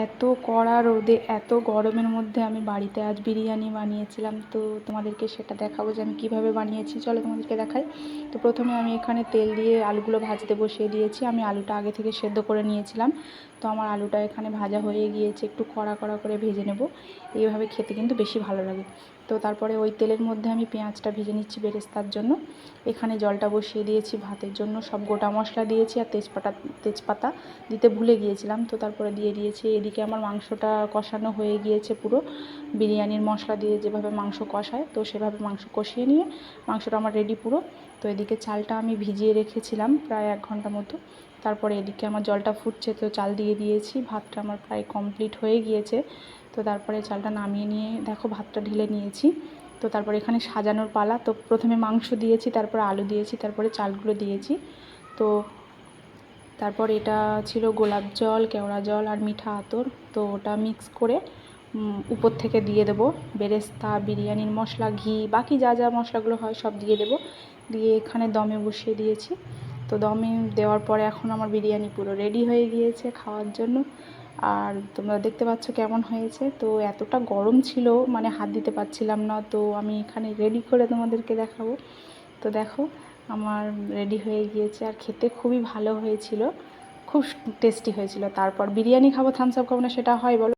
এত কড়া রোদে এত গরমের মধ্যে আমি বাড়িতে আজ বিরিয়ানি বানিয়েছিলাম। তো তোমাদেরকে সেটা দেখাবো যে আমি কীভাবে বানিয়েছি। চলো তোমাদেরকে দেখাই। তো প্রথমে আমি এখানে তেল দিয়ে আলুগুলো ভাজতে বসিয়ে দিয়েছি। আমি আলুটা আগে থেকে সেদ্ধ করে নিয়েছিলাম। তো আমার আলুটা এখানে ভাজা হয়ে গিয়েছে, একটু কড়া কড়া করে ভেজে নেব। এইভাবে খেতে কিন্তু বেশি ভালো লাগে। তো তারপরে ওই তেলের মধ্যে আমি পেঁয়াজটা ভেজে নিচ্ছি বেরেস্তার জন্য। এখানে জলটা বসিয়ে দিয়েছি ভাতের জন্য, সব গোটা মশলা দিয়েছি আর তেজপাতা দিতে ভুলে গিয়েছিলাম, তো তারপরে দিয়ে দিয়েছি। এদিকে আমার মাংসটা কষানো হয়ে গিয়েছে পুরো, বিরিয়ানির মশলা দিয়ে যেভাবে মাংস কষায় তো সেভাবে মাংস কষিয়ে নিয়ে মাংসটা আমার রেডি পুরো। তো এদিকে চালটা আমি ভিজিয়ে রেখেছিলাম প্রায় 1 ঘন্টা মতো। তারপরে এদিকে আমার জলটা ফুটছে, তো চাল দিয়ে দিয়েছি। ভাতটা আমার প্রায় কমপ্লিট হয়ে গিয়েছে। তো তারপরে চালটা নামিয়ে নিয়ে দেখো ভাতটা ঢেলে নিয়েছি। তো তারপরে এখানে সাজানোর পালা। তো প্রথমে মাংস দিয়েছি, তারপরে আলু দিয়েছি, তারপরে চালগুলো দিয়েছি। তো তারপর এটা ছিল গোলাপ জল, কেওড়া জল আর মিঠা আতর। তো ওটা মিক্স করে উপর থেকে দিয়ে দেবো বেরেস্তা, বিরিয়ানির মশলা, ঘি, বাকি যা যা মশলাগুলো হয় সব দিয়ে দেবো। দিয়ে এখানে দমে বসিয়ে দিয়েছি। তো দমে দেওয়ার পরে এখন আমার বিরিয়ানি পুরো রেডি হয়ে গিয়েছে খাওয়ার জন্য। আর তোমরা দেখতে পাচ্ছ কেমন হয়েছে। তো এতটা গরম ছিল, মানে হাত দিতে পারছিলাম না। তো আমি এখানে রেডি করে তোমাদেরকে দেখাবো। তো দেখো আমার রেডি হয়ে গিয়েছে, আর খেতে খুবই ভালো হয়েছিল, খুব টেস্টি হয়েছিল। তারপর বিরিয়ানি খাবো, থামস আপ খাবো না, সেটা হয় বলো?